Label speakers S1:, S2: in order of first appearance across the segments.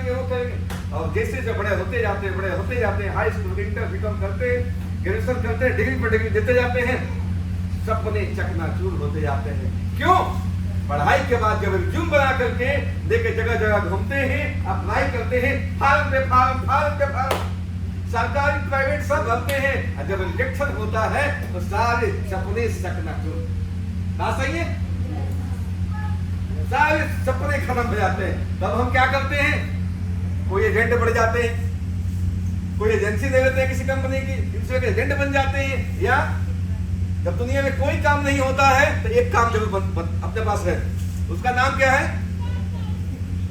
S1: करेंगे, वो करेंगे। और जैसे जब बड़े होते जाते हैं, हाई स्कूल इंटर बीकॉम करते हैं, ग्रेजुएशन करते हैं, डिग्री पर डिग्री देते जाते हैं, सपने चकनाचूर होते जाते हैं। क्यों? पढ़ाई के बाद जब रिज्यूम बना करके लेके जगह जगह घूमते हैं, अप्लाई करते हैं, फार्म पे फार्म, सरकारी प्राइवेट सब भरते हैं, और जब रिजेक्शन होता है तो सारे सपने चकनाचूर। बात सही है? सारे सपने खत्म हो जाते हैं। तब हम क्या करते हैं? कोई एजेंट बढ़ जाते हैं, कोई एजेंसी दे देते हैं किसी कंपनी की, दूसरे के एजेंट बन जाते हैं। या जब दुनिया में कोई काम नहीं होता है तो एक काम जरूर अपने पास है। उसका नाम क्या है?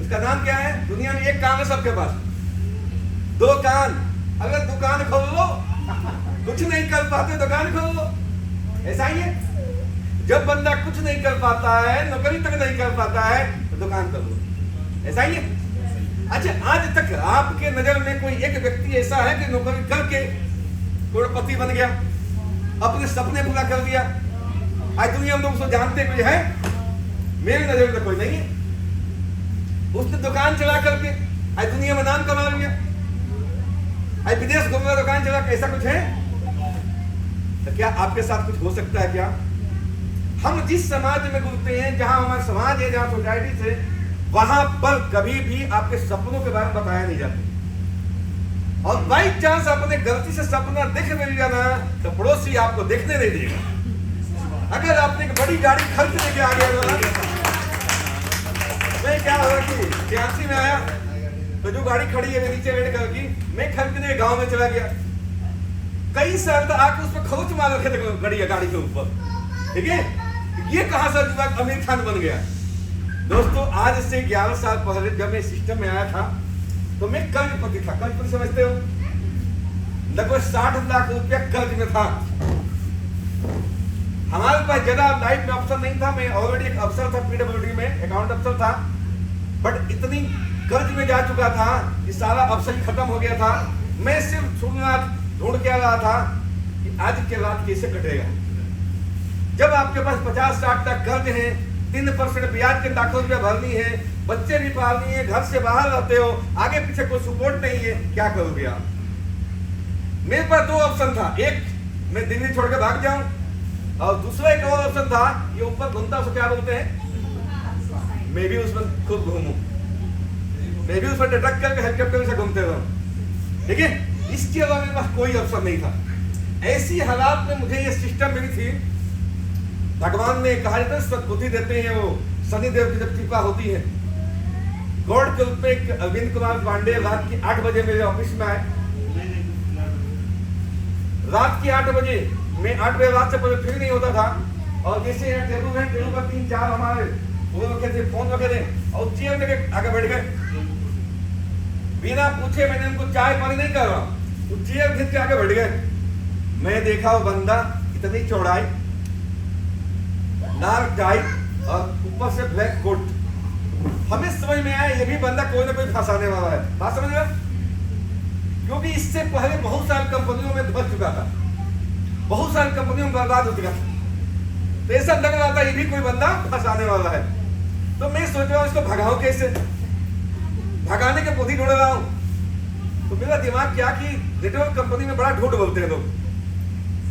S1: उसका नाम क्या है? दुनिया में एक काम है सबके पास, दो कान। अगर दुकान खोल लो, कुछ नहीं कर पाते, दुकान खोल लो। ऐसा ही है। जब बंदा कुछ नहीं कर पाता है, नौकरी तक नहीं कर पाता है, तो दुकान कर लो। ऐसा ही है। अच्छा, आज तक आपके नजर में कोई एक व्यक्ति ऐसा है कि नौकरी करके करोड़पति बन गया, अपने सपने पूरा कर दिया? आज दुनिया में लोग उसको जानते कोई है? मेरी नजर में कोई नहीं है। उसने दुकान चला करके आज दुनिया में नाम कमा लिया, आज विदेश घूम रहा दुकान चला के। ऐसा कुछ है? तो क्या आपके साथ कुछ हो सकता है क्या? हम जिस समाज में घूमते हैं, जहां हमारा समाज है, जहां सोसाइटी से, वहां पर कभी भी आपके सपनों के बारे में बताया नहीं जाता। और बाई चांस आपने गलती से सपना देख लिया ना, तो पड़ोसी आपको देखने नहीं देगा। अगर आपने एक बड़ी गाड़ी खर्च लेके आ गया ना, मैं क्या हुआ कि झांसी में आया तो जो गाड़ी खड़ी है नीचे रेड कलर की, मैं खरीदने गांव में चला गया। कई साल तक आके उस पर खरोच मार रखे थे गाड़ी के ऊपर। ठीक है, ये कहां से आमिर खान बन गया? दोस्तों, आज से 11 साल पहले जब मैं सिस्टम में आया था तो मैं कर्जपति था। कर्जपति समझते हो? लगभग 60 लाख रुपया कर्ज में था। हमारे पास ज्यादा लाइफ में अफसर नहीं था। मैं ऑलरेडी एक अफसर था, पीडब्ल्यूडी में अकाउंट अफसर था, बट इतनी कर्ज में जा चुका था कि सारा अफसर खत्म हो गया था। मैं सिर्फ ढूंढ के आ रहा था कि आज के रात कैसे कटेगा। जब आपके पास 50-60 लाख कर्ज है, 3% ब्याज के लाखों रुपया भरनी है, बच्चे भी पालनी है, घर से बाहर रहते हो, आगे पीछे कोई सपोर्ट नहीं है, क्या करोगे आप? मेरे पास दो ऑप्शन था। एक, मैं दिल्ली छोड़ के भाग जाऊं, और दूसरा एक और ऑप्शन था, ये ऊपर घूमता उसको क्या बोलते हैं, मैं भी उसमें खूब घूमूं, मैं भी उसमें ट्रक करके हेलीकॉप्टर से घूमते रहूं। ठीक है, इसके अलावा मेरे पास कोई ऑप्शन नहीं था। ऐसी हालात में मुझे ये सिस्टम मिली थी। भगवान ने कहा जाता है सद्बुद्धि देते हैं वो शनि देव की जब कृपा होती है। गॉड के रूप में अरविंद कुमार पांडे रात की 8 बजे मेरे ऑफिस में आए। रात की 8 बजे, मैं 8 बजे रात से पहले फ्री नहीं होता था, और जैसे यहाँ टेबल है, टेबल पर 3-4 हमारे वो रखे थे, फोन रखे थे, और चेयर लेके आगे बैठ गए। बिना पूछे मैंने उनको चाय पानी नहीं कर रहा, वो चेयर खींच के आगे बैठ गए। मैं देखा वो बंदा इतनी चौड़ाई, डार्क टाई और ऊपर से ब्लैक कोट। हमें समझ में आया ये भी बंदा कोई ना कोई फंसाने वाला है। बात समझ रहे? क्योंकि इससे पहले बहुत सारी कंपनियों में फंस चुका था, बहुत सारी कंपनियों में बर्बाद हो चुका था, तो ऐसा लग रहा था ये भी कोई बंदा फंसाने वाला है। तो मैं सोच रहा हूँ इसको भगाऊं कैसे, भगाने के बुद्धि ढूंढ रहा हूँ। तो मेरा दिमाग क्या कि नेटवर्क कंपनी में बड़ा झूठ बोलते हैं लोग।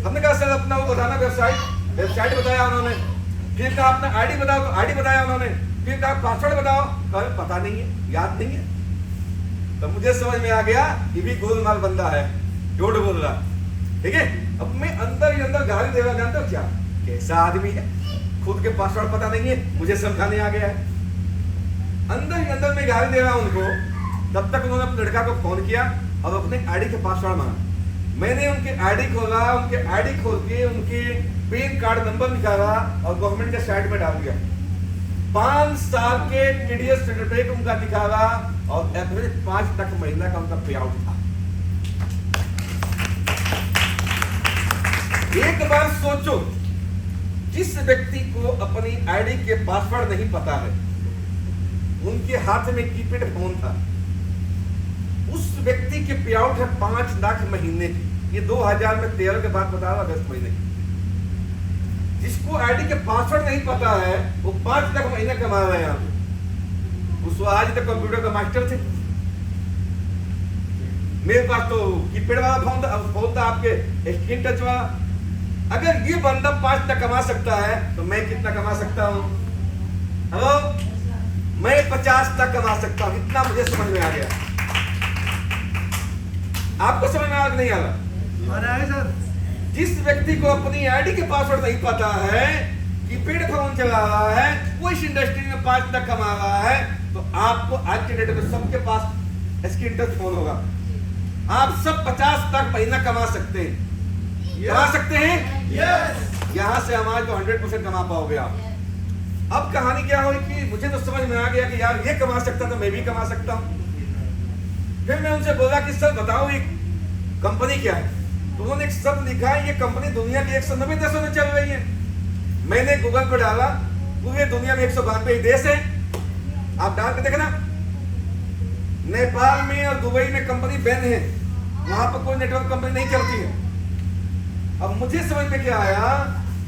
S1: हमने कहा सर अपना वो बताना, वेबसाइट बताया उन्होंने, फिर कहा अपना आईडी बताओ, तो आईडी बताया उन्होंने, फिर कहा पासवर्ड बताओ, कहा पता नहीं है, याद नहीं है। तो मुझे समझ में आ गया ये भी गोलमाल बंदा है, झूठ बोल रहा। ठीक है, अब मैं अंदर ही अंदर गाली दे रहा, जानते हो क्या कैसा आदमी है, खुद के पासवर्ड पता नहीं है, मुझे समझाने आ गया है। अंदर ही अंदर मैं गाली दे रहा हूं उनको। तब तक उन्होंने अपने लड़का को फोन किया और अपने आईडी के पासवर्ड मांगा। मैंने उनके आईडी खोला, उनके आईडी खोल के उनके पैन कार्ड नंबर निकाला और गवर्नमेंट के साइट में डाल दिया। 5 साल के टीडीएस सर्टिफिकेट उनका दिखाया और एवरेज 5 लाख महीना का उनका पे आउट था। एक बार सोचो, जिस व्यक्ति को अपनी आईडी के पासवर्ड नहीं पता है, उनके हाथ में कीपैड फोन था, उस व्यक्ति के पे आउट है 5 लाख महीने की। ये 2013 के बाद बता रहा, अगस्त महीने की। जिसको आईडी के पासवर्ड नहीं पता है वो 5 लाख महीने कमा रहे हैं। उसको आज तक कंप्यूटर का मास्टर थे, मेरे पास तो कीपैड वाला फोन था आपके स्क्रीन टच वाला। अगर ये बंदा 5 तक कमा सकता है तो मैं कितना कमा सकता हूँ? हेलो, मैं 50 तक कमा सकता हूँ। इतना मुझे समझ में आ गया। आपको समझ में आ नहीं आ रहा है सर? जिस व्यक्ति को अपनी आईडी के पासवर्ड नहीं पता है, कीपैड फोन चला रहा है, वो इस इंडस्ट्री में 5 तक कमा रहा है, तो आपको आज के डेट में सबके पास स्क्रीन टच फोन होगा। आप सब 50 तक महीना कमा सकते हैं। कमा सकते हैं? यस। यहां से हमारे तो 100% कमा पाओगे आप। अब कहानी क्या हुई कि मुझे तो समझ में आ गया कि यार ये कमा सकता तो मैं भी कमा सकता हूं। फिर मैं उनसे बोला कि सर बताओ ये कंपनी क्या है? तो उन्होंने एक शब्द लिखा है, ये कंपनी दुनिया के 190 देशों में चल रही है। मैंने गूगल पर डाला, पूरे दुनिया में 192 देश है। आप डाल के देखना। नेपाल में और दुबई में कंपनी बैन है, वहां पर कोई नेटवर्क कंपनी नहीं चलती है। अब मुझे समझ में क्या आया,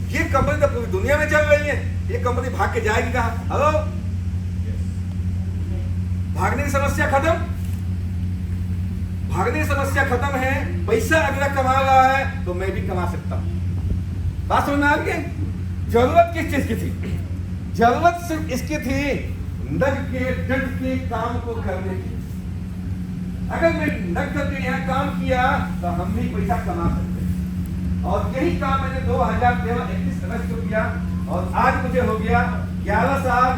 S1: ये कंपनी तो पूरी दुनिया में चल रही है, ये कंपनी भाग के जाएगी कहां? हेलो, भागने की समस्या खत्म। भागने की समस्या खत्म है। पैसा अगर कमा रहा है तो मैं भी कमा सकता हूं। बात समझ में आ गई? जरूरत किस चीज की थी? जरूरत सिर्फ इसकी थी, डट के काम को करने की। अगर मैं डट करके यहाँ काम किया तो हम भी पैसा कमा सकते हैं। और यही काम मैंने 2021 अगस्त को किया और आज मुझे हो गया 11 साल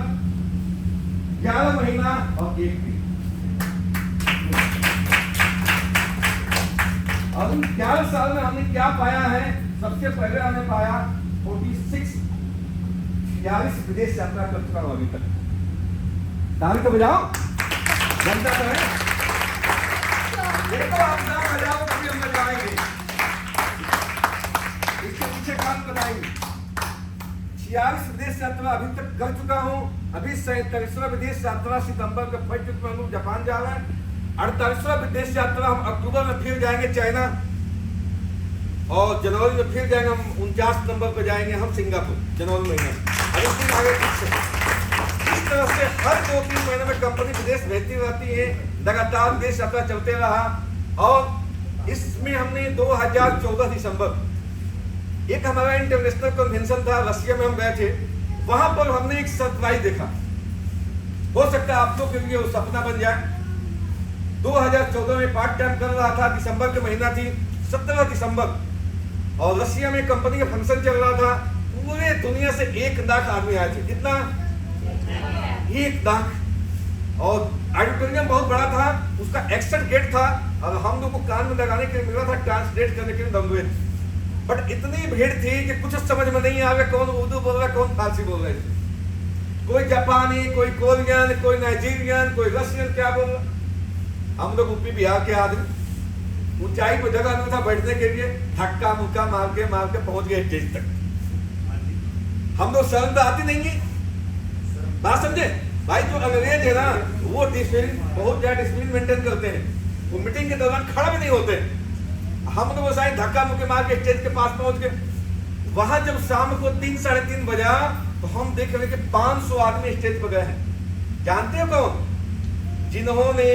S1: 11 महीना और 1 दिन। और इन 11 साल में हमने क्या पाया है? सबसे पहले हमने पाया 46 विदेश यात्रा कर चुका हूं अभी तक। ताली तो बजाओ, जनता तो है। देखो आप ना बजाओ तभी हम बजाएंगे। इसके पीछे काम बताएंगे। 46 विदेश यात्रा अभी तक कर चुका हूं। अभी 47वां विदेश यात्रा सितंबर में फर्स्ट वीक में हम लोग जापान जा रहे हैं। 48वां विदेश यात्रा हम अक्टूबर में फिर जाएंगे चाइना, और जनवरी में फिर जाएंगे हम 49 नंबर पर जाएंगे हम सिंगापुर जनवरी महीने। अभी आगे इस तरह से हर 2-3 महीने में कंपनी विदेश भेजती रहती है। लगातार विदेश यात्रा चलते रहा। और इसमें हमने 2014 दिसंबर एक हमारा इंटरनेशनल कन्वेंशन था, रशिया में हम गए थे। वहां पर हमने एक सरप्राइज देखा। हो सकता है आप लोग के लिए वो सपना बन जाए। 2014 में पार्ट टाइम कर रहा था, दिसंबर के महीना थी, 17 दिसंबर, और रशिया में कंपनी का फंक्शन चल रहा था। पूरे दुनिया से 1 लाख आदमी आए थे। कितना? 1 लाख। और ऑडिटोरियम बहुत बड़ा था, उसका एक्सेट गेट था, और हम लोग को कान में लगाने के लिए मिला था, ट्रांसलेट करने के लिए लैंग्वेज। बट इतनी भीड़ थी कि कुछ समझ में नहीं आ रहा कौन उर्दू बोल रहा है, कौन फारसी बोल रहा है। कोई जापानी, कोई कोरियन, कोई नाइजीरियन, कोई रशियन, क्या बोल रहा। हम लोग यूपी बिहार के आदमी ऊंचाई पर जगह नहीं था बैठने के लिए, धक्का मुक्का मार के पहुंच गए स्टेज तक। हम लोग शर्म तो आती नहीं है। बात समझे भाई? जो अंग्रेज है ना, वो डिसिप्लिन, बहुत ज्यादा डिसिप्लिन मेंटेन करते हैं। वो मीटिंग के दौरान खड़ा भी नहीं होते। हम लोग सारे धक्का मुक्के मार के स्टेज के पास पहुंच गए। वहां जब शाम को 3-3:30 बजा तो हम देख रहे कि 500 आदमी स्टेज पर गए हैं। जानते हो कौन? जिन्होंने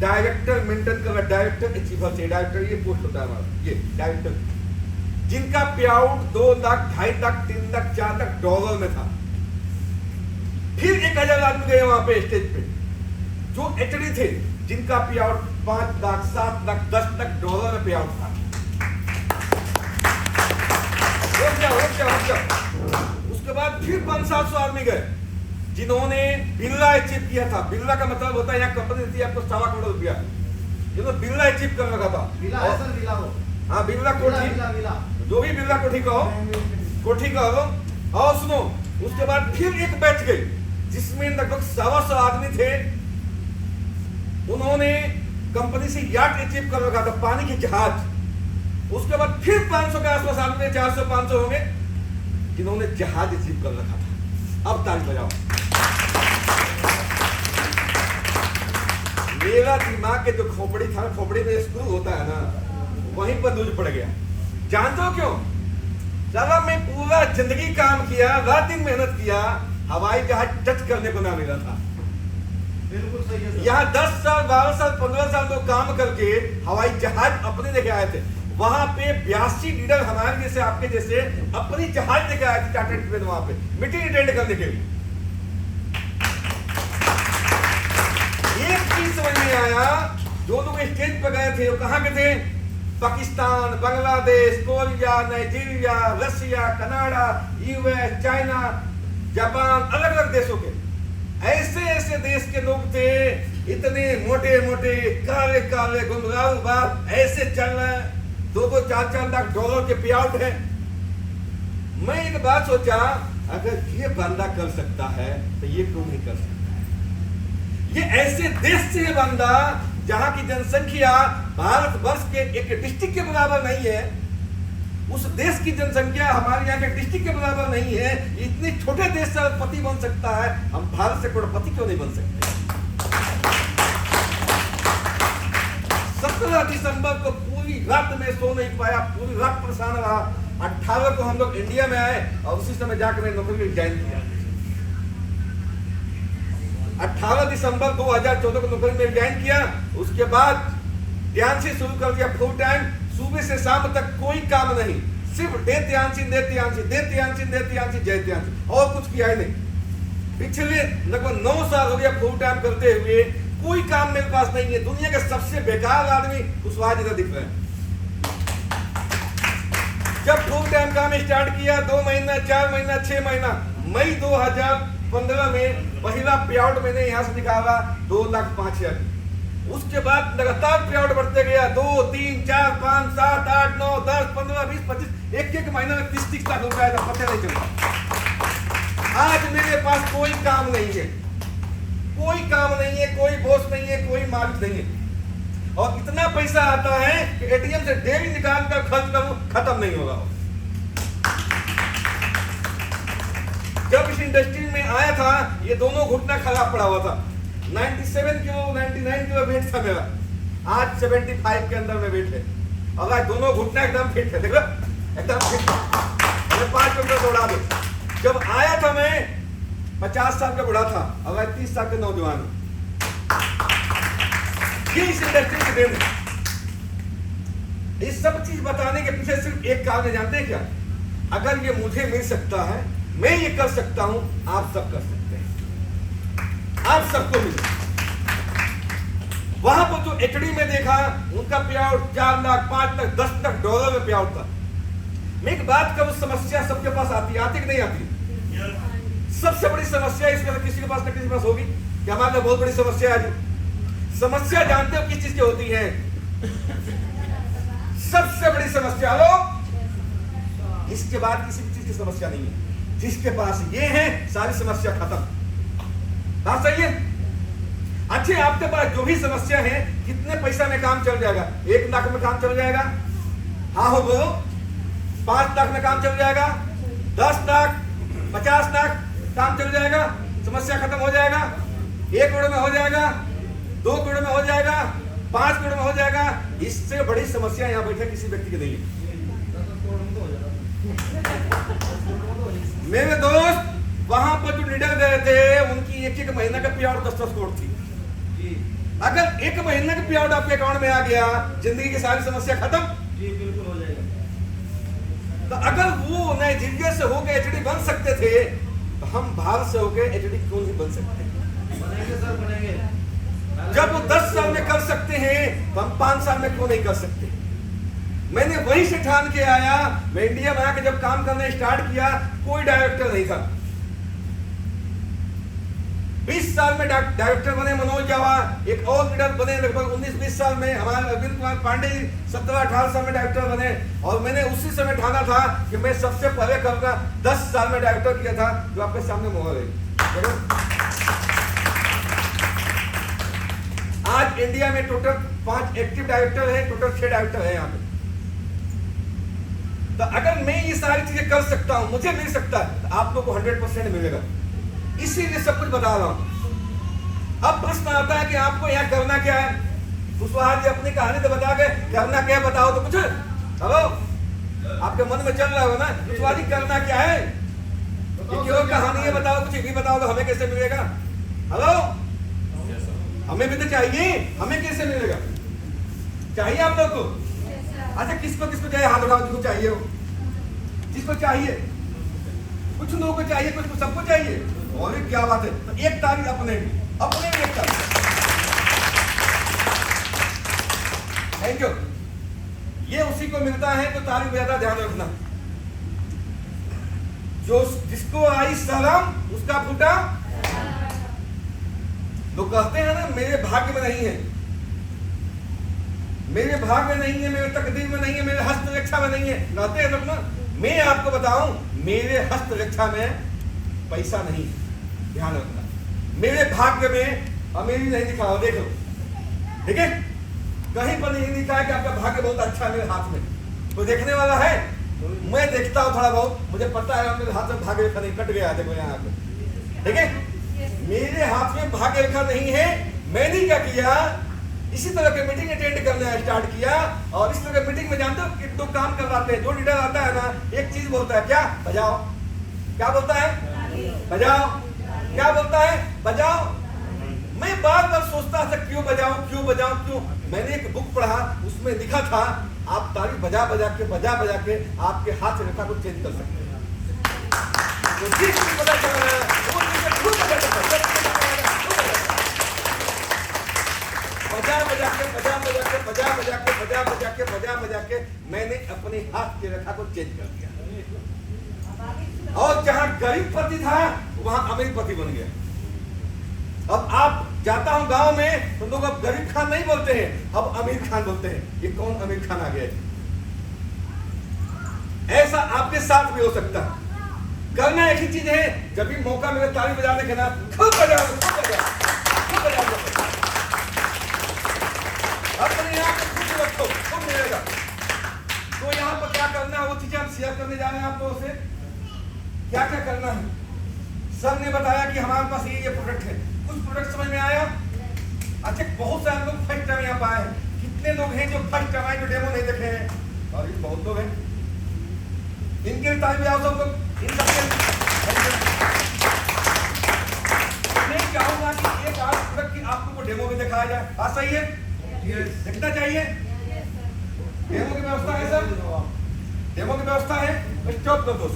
S1: डायरेक्टर मेंटेन कर, डायरेक्टर अचीवर थे। डायरेक्टर ये पोस्ट होता है हमारा, ये डायरेक्टर, जिनका पे आउट 2 लाख, 2.5 लाख, 3 लाख, 4 लाख डॉलर में था। फिर 1000 आदमी गए वहां पे स्टेज पे, जो एचडी थे, जिनका पे आउट 5 लाख, 7 लाख, 10 लाख डॉलर में पे आउट था। उसके बाद फिर 500-700 आदमी गए, जिन्होंने बिरला अचीव किया था। बिरला का मतलब होता है, यहाँ कंपनी थी आपको 1.25 करोड़ रुपया, जिन्होंने बिरला अचीव कर रखा था। हाँ, बिरला कोठी, जो भी बिरला कोठी कहो। और सुनो, उसके बाद फिर एक बैच गई जिसमें लगभग 125 आदमी थे। उन्होंने कंपनी से याट अचीव कर रखा था, पानी की जहाज। उसके बाद फिर 500 के आसपास आदमी, 400-500 होंगे, जिन्होंने जहाज अचीव कर रखा था। अब ताली बजाओ। मेरा दिमाग के जो खोपड़ी था, खोपड़ी में स्क्रू होता है ना, वहीं पर लूज पड़ गया। जानते हो क्यों? चला मैं पूरा जिंदगी काम किया, रात दिन मेहनत किया, हवाई जहाज टच करने को ना मिला था।
S2: बिल्कुल सही है।
S1: यहाँ 10 साल 12 साल 15 साल तो काम करके हवाई जहाज अपने लेके आए थे। वहां पे 82 लीडर हमारे जैसे आपके जैसे अपनी जहाज लेके आए थे चार्टर्ड प्लेन, वहां पे मीटिंग अटेंड करने के लिए। एक चीज समझ में आया, जो लोग स्टेज पर गए थे वो कहां के थे? Pakistan, Bangladesh, Korea, Nigeria, Russia, Canada, US, China, Japan, अलग अलग देशों के ऐसे ऐसे देश के लोग थे। इतने मोटे मोटे काले काले गुंगराऊ बाल ऐसे चल रहे हैं, 2-2 4-4 लाख डॉलर के पे आउट है। मैं एक बात सोचा, अगर ये बंदा कर सकता है तो ये क्यों नहीं कर सकता है? ये ऐसे देश से बंदा जहां की जनसंख्या भारतवर्ष के एक डिस्ट्रिक्ट के बराबर नहीं है, उस देश की जनसंख्या हमारे यहाँ के डिस्ट्रिक्ट के बराबर नहीं है, इतने छोटे देश से पति बन सकता है, हम भारत से करोड़पति क्यों नहीं बन सकते? 17 दिसंबर को पूरी रात में सो नहीं पाया, पूरी रात परेशान रहा। 18 को हम लोग इंडिया में आए और उसी समय जाकर मैंने नौकरी ज्वाइन किया। 18 दिसंबर 2014 को नौकरी में ज्वाइन किया। उसके बाद ध्यान से शुरू कर दिया फुल टाइम, सुबह से शाम तक कोई काम नहीं, सिर्फ देत्यांशी देत्यांशी देत्यांशी देत्यांशी जयत्यांशी, और कुछ किया ही नहीं। पिछले लगभग 9 साल हो गया फुल टाइम करते हुए, कोई काम मेरे पास नहीं है। दुनिया के सबसे बेकार आदमी कुशवाहा जी दिख रहे हैं। जब फुल टाइम काम स्टार्ट किया 2 महीना 4 महीना 6 महीना, मई 2015 में पहला पे आउट मैंने यहां से निकाला 2,05,000। उसके बाद लगातार पे आउट बढ़ते गया, 2 3 4 5 7 8 9 10 15 20 25, एक महीने में 30-30 लाख रुपया था, पता नहीं चलता। आज मेरे पास कोई काम नहीं है, कोई काम नहीं है, कोई बॉस नहीं है, कोई मालिक नहीं है, और इतना पैसा आता है कि एटीएम से डेली निकाल कर खर्च करूं, खत्म नहीं होगा। जब इस इंडस्ट्री में आया था ये दोनों घुटना खराब पड़ा हुआ था। 97 किलो 99 किलो वेट था मेरा, आज 75 के अंदर में वेट है, और आज दोनों घुटना एकदम फिट है, देखो एकदम फिट है। 5 किलोमीटर दौड़ा दो। जब आया था मैं 50 साल का बुढ़ा था, और आज 30 साल के नौजवान हूं। ये इस इंडस्ट्री की देन है। इस सब चीज बताने के पीछे सिर्फ एक कारण जानते हैं क्या? अगर ये मुझे मिल सकता है, मैं ये कर सकता हूं, आप सब कर सकते हैं, आप सबको मिल। वहां पर जो एचडी में देखा उनका पे आउट 4 लाख 5 लाख 10 लाख डॉलर में पे आउट था। मैं एक बात करूं, समस्या सबके पास आती है कि नहीं आती? सबसे बड़ी समस्या इसमें किसी के पास न किसी के पास होगी कि हमारे बहुत बड़ी समस्या है। समस्या जानते हो किस चीज की होती है? सबसे बड़ी समस्या लो, इसके बाद किसी भी चीज की समस्या नहीं है। जिसके पास ये है सारी समस्या खत्म। बात सही है? अच्छे आपके पास जो भी समस्या है, कितने पैसा में काम चल जाएगा? 1 लाख में काम चल जाएगा? हाँ हो बोलो। 5 लाख में काम चल जाएगा? 10 लाख 50 लाख काम चल जाएगा, समस्या खत्म हो जाएगा। 1 करोड़ में हो जाएगा, 2 करोड़ में हो जाएगा, 5 करोड़ में हो जाएगा। इससे बड़ी समस्या यहाँ बैठे किसी व्यक्ति की नहीं है। मेरे दोस्त वहां पर जो लीडर गए थे उनकी 1-1 महीना का पे आउट 10-10 करोड़ थी। अगर 1 महीना का पे आउट आपके अकाउंट में आ गया, जिंदगी की सारी समस्या खत्म।
S2: जी बिल्कुल हो जाएगा।
S1: तो अगर वो नाइजीरिया से होकर एचडी बन सकते थे, तो हम भारत से होकर एचडी क्यों नहीं बन सकते?
S2: बनेंगे सर, बनेंगे।
S1: जब वो 10 साल में कर सकते हैं, तो हम 5 साल में क्यों नहीं कर सकते? मैंने वहीं से ठान के आया। मैं इंडिया में आके जब काम करना स्टार्ट किया, कोई डायरेक्टर नहीं था। 20 साल में डायरेक्टर बने मनोज जवाहर, एक और लीडर बने लगभग 19-20 साल में हमारे अरविंद कुमार पांडे, 17-18 साल में डायरेक्टर बने। और मैंने उसी समय ठाना था कि मैं सबसे पहले करूंगा। 10 साल में डायरेक्टर किया था, जो आपके सामने मोहर है। आज इंडिया में टोटल 5 एक्टिव डायरेक्टर है, टोटल 6 डायरेक्टर है यहाँ पे। तो अगर मैं ये सारी चीजें कर सकता हूं, मुझे मिल सकता है, तो आप लोगों को 100% मिलेगा। इसीलिए सब कुछ बता रहा हूं। अब प्रश्न आता है कि आपको यहाँ करना क्या है? कुशवाहा जी अपनी कहानी तो बता गए, करना क्या है बताओ तो कुछ। हेलो, आपके मन में चल रहा होगा ना, कुशवाहा जी करना क्या है? क्यों कहानी है बताओ, कुछ भी बताओ तो हमें कैसे मिलेगा? हेलो, हमें भी तो चाहिए, हमें कैसे मिलेगा? चाहिए आप लोग को? अच्छा, किसको किसको चाहिए? हाथ उठाओ जिसको चाहिए हो। जिसको चाहिए, कुछ लोगों को चाहिए, कुछ को सबको चाहिए। और क्या बात है, तो एक तारीख अपने भी एक तारीख। Thank you. ये उसी को मिलता है तो तारीख ज्यादा ध्यान रखना। जो जिसको आई शर्म उसका फूटा। लोग कहते हैं ना मेरे भाग्य में नहीं है, मेरे भाग्य में नहीं है, मेरे तकदीर में नहीं है, मेरे हस्तरेखा में नहीं है, कहते हैं लोग ना। मैं आपको बताऊं, मेरे हस्तरेखा में पैसा नहीं है, ध्यान रखना। मेरे भाग्य में अमीरी नहीं लिखा हो, देख लो, ठीक है? कहीं पर नहीं लिखा है कि आपका भाग्य बहुत अच्छा है मेरे हाथ में। तो देखने वाला है, मैं देखता हूँ थोड़ा बहुत, मुझे पता है मेरे हाथ में भाग्य रेखा नहीं, कट गया, देखो यहाँ पे, ठीक है? मेरे हाथ में भाग्य रेखा नहीं है। मैंने क्या किया, इसी तरह के मीटिंग अटेंड करना स्टार्ट किया, और इस तरह के मीटिंग में जानते हो कि दो काम करवाते हैं। जो लीडर आता है ना, एक चीज बोलता है, क्या? बजाओ। क्या बोलता है? बजाओ। क्या बोलता है? बजाओ। मैं बार बार सोचता था क्यों बजाओ, क्यों बजाओ, क्यों? मैंने एक बुक पढ़ा, उसमें लिखा था आप ताली बजा बजा के आपके हाथ रेखा को चेंज कर सकते हैं। तो जिस चीज पता चल रहा है वो चीजें खुद बजा के मैंने अपने हाथ की रेखा को चेंज कर दिया। और जहां गरीब पति था वहां अमीर पति बन गया। अब आप जाता हूं गांव में तो लोग अब गरीब खान नहीं बोलते हैं, अब अमीर खान बोलते हैं। ये कौन अमीर खान आ गया? ऐसा आपके साथ भी हो सकता है। करना एक ही चीज है, जब भी मौका मिले ताली बजाने के ना, खूब बजाओ, खूब बजाओ, खूब बजाओ। अपने आप को खुश रखो, खूब मिलेगा। तो यहाँ पर क्या करना है वो चीजें हम शेयर करने जा रहे हैं आप लोगों से। क्या क्या करना है, सर ने बताया कि हमारे पास ये प्रोडक्ट है। कुछ प्रोडक्ट समझ में आया? अच्छा, बहुत सारे लोग फर्स्ट टाइम यहाँ पाए हैं। कितने लोग हैं जो फर्स्ट टाइम आए, जो डेमो नहीं देखे हैं? और ये बहुत लोग हैं। इनके टाइम में आओ सब लोग। इन सबके मैं चाहूंगा कि एक आध प्रोडक्ट की आप लोगों को डेमो में दिखाया जाए। हाँ, सही है? दिखना चाहिए। डेमो की व्यवस्था है सर? डेमो की व्यवस्था है? स्टॉप कर दो।